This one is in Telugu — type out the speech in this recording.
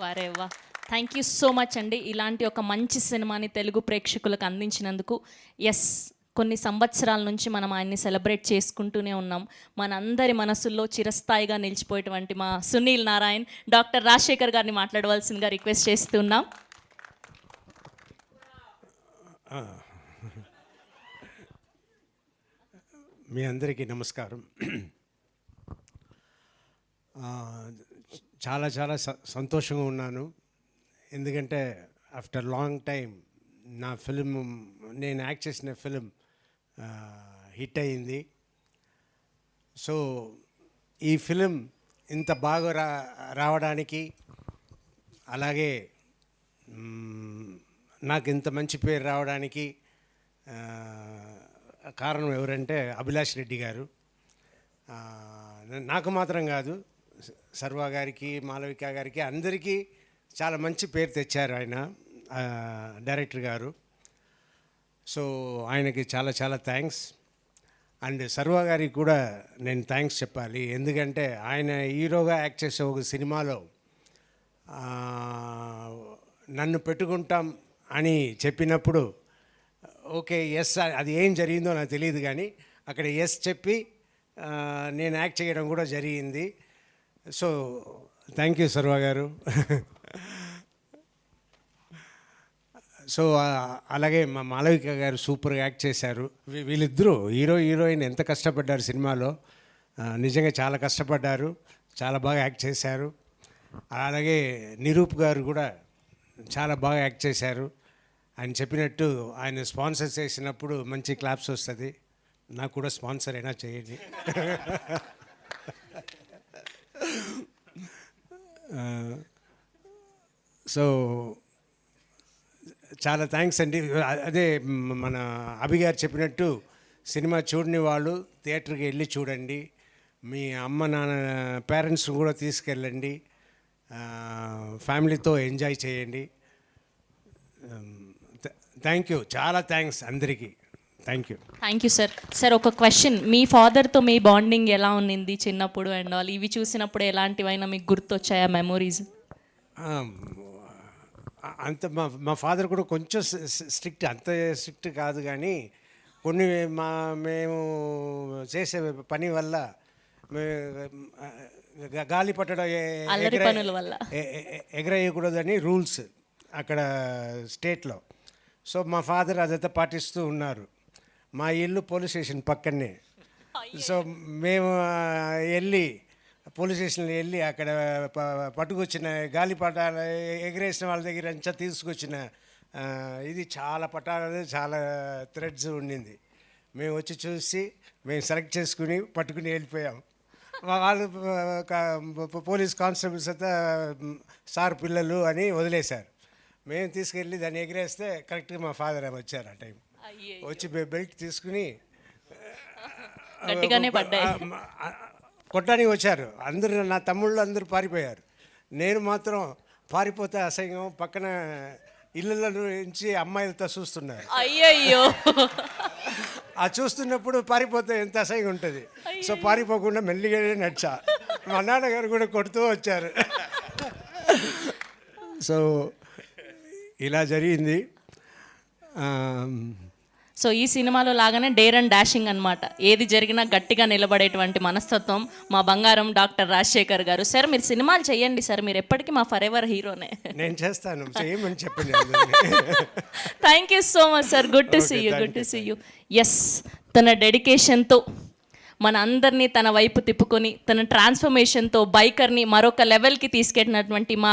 వారే వా! థ్యాంక్ యూ సో మచ్ అండి. ఇలాంటి ఒక మంచి సినిమాని తెలుగు ప్రేక్షకులకు అందించినందుకు. యెస్, కొన్ని సంవత్సరాల నుంచి మనం ఆయన్ని సెలబ్రేట్ చేసుకుంటూనే ఉన్నాం. మనందరి మనసుల్లో చిరస్థాయిగా నిలిచిపోయేటువంటి మా సునీల్ నారాయణ్, డాక్టర్ రాజశేఖర్ గారిని మాట్లాడవలసిందిగా రిక్వెస్ట్ చేస్తున్నాం. మీ అందరికీ నమస్కారం. చాలా చాలా సంతోషంగా ఉన్నాను. ఎందుకంటే ఆఫ్టర్ లాంగ్ టైం నా ఫిలిం, నేను యాక్ట్ చేసిన ఫిలిం హిట్ అయింది. సో ఈ ఫిలిం ఇంత బాగా రావడానికి, అలాగే నాకు ఇంత మంచి పేరు రావడానికి కారణం ఎవరంటే అభిలాష్ రెడ్డి గారు. నాకు మాత్రం కాదు, సర్వా గారికి, మాలవిక గారికి, అందరికీ చాలా మంచి పేరు తెచ్చారు ఆయన, డైరెక్టర్ గారు. సో ఆయనకి చాలా చాలా థ్యాంక్స్. అండ్ సర్వా గారికి కూడా నేను థ్యాంక్స్ చెప్పాలి. ఎందుకంటే ఆయన హీరోగా యాక్ట్ చేసే ఒక సినిమాలో నన్ను పెట్టుకుంటాం అని చెప్పినప్పుడు ఓకే ఎస్, అది ఏం జరిగిందో నాకు తెలియదు, కానీ అక్కడ ఎస్ చెప్పి నేను యాక్ట్ చేయడం కూడా జరిగింది. సో థ్యాంక్ యూ సర్వా గారు. సో అలాగే మా మాలవిక గారు సూపర్గా యాక్ట్ చేశారు. వీళ్ళిద్దరూ హీరోయిన్ ఎంత కష్టపడ్డారు సినిమాలో, నిజంగా చాలా కష్టపడ్డారు, చాలా బాగా యాక్ట్ చేశారు. అలాగే నిరూప్ గారు కూడా చాలా బాగా యాక్ట్ చేశారు. ఆయన చెప్పినట్టు ఆయన స్పాన్సర్ చేసినప్పుడు మంచి క్లాప్స్ వస్తుంది. నాకు కూడా స్పాన్సర్ అయినా చేయండి. సో చాలా థ్యాంక్స్ అండి. అదే మన అభి గారు చెప్పినట్టు సినిమా చూడని వాళ్ళు థియేటర్కి వెళ్ళి చూడండి. మీ అమ్మ నాన్న పేరెంట్స్ కూడా తీసుకెళ్ళండి, ఫ్యామిలీతో ఎంజాయ్ చేయండి. థ్యాంక్ యూ, చాలా థ్యాంక్స్ అందరికీ. Thank you. Thank you sir. Sir ఒక క్వశ్చన్, మీ ఫాదర్తో మీ బాండింగ్ ఎలా ఉన్నింది చిన్నప్పుడు అండ్ ఆల్? ఇవి చూసినప్పుడు ఎలాంటివైనా మీకు గుర్తొచ్చాయా మెమోరీస్? అంత మా ఫాదర్ కూడా కొంచెం స్ట్రిక్ట్, అంత స్ట్రిక్ట్ కాదు, కానీ కొన్ని మేము చేసే పని వల్ల గాలి పట్టడం, ఎగరేయకూడదని రూల్స్ అక్కడ స్టేట్లో. సో మా ఫాదర్ అదంతా పాటిస్తూ ఉన్నారు. మా ఇల్లు పోలీస్ స్టేషన్ పక్కనే. సో మేము పోలీస్ స్టేషన్లో వెళ్ళి అక్కడ పట్టుకొచ్చిన గాలిపటాలు ఎగరేసిన వాళ్ళ దగ్గర అంతా తీసుకొచ్చిన ఇది చాలా పటాలు, చాలా థ్రెడ్స్ ఉండింది. మేము వచ్చి చూసి మేము సెలెక్ట్ చేసుకుని పట్టుకుని వెళ్ళిపోయాం. వాళ్ళు పోలీస్ కానిస్టేబుల్స్ అంతా సార్ పిల్లలు అని వదిలేశారు. మేము తీసుకెళ్ళి దాన్ని ఎగిరేస్తే కరెక్ట్గా మా ఫాదర్ వచ్చారు. ఆ టైం వచ్చి బెల్ట్ తీసుకుని కొట్టడానికి వచ్చారు. అందరూ, నా తమ్ముళ్ళు అందరూ పారిపోయారు. నేను మాత్రం పారిపోతే అసహ్యం, పక్కన ఇళ్ళ నుంచి అమ్మాయిలతో చూస్తున్నారు. అయ్యయ్యో, ఆ చూస్తున్నప్పుడు పారిపోతే ఎంత అసహ్యంగా ఉంటుంది. సో పారిపోకుండా మెల్లిగానే నడిచా. మా నాన్నగారు కూడా కొడుతూ వచ్చారు. సో ఇలా జరిగింది. సో ఈ సినిమాలో లాగానే డేర్ అండ్ డాషింగ్ అనమాట. ఏది జరిగినా గట్టిగా నిలబడేటువంటి మనస్తత్వం మా బంగారం డాక్టర్ రాజశేఖర్ గారు. సార్ మీరు సినిమాలు చేయండి సార్, మీరు ఎప్పటికీ మా ఫర్ ఎవర్ హీరోనే. నేను చేస్తాను, చేయమని చెప్పండి. Thank you so much sir. Good to see you, good to see you. Yes, తన డెడికేషన్తో మన అందరినీ తన వైపు తిప్పుకొని, తన ట్రాన్స్ఫర్మేషన్తో బైకర్ని మరొక లెవెల్కి తీసుకెళ్ళినటువంటి మా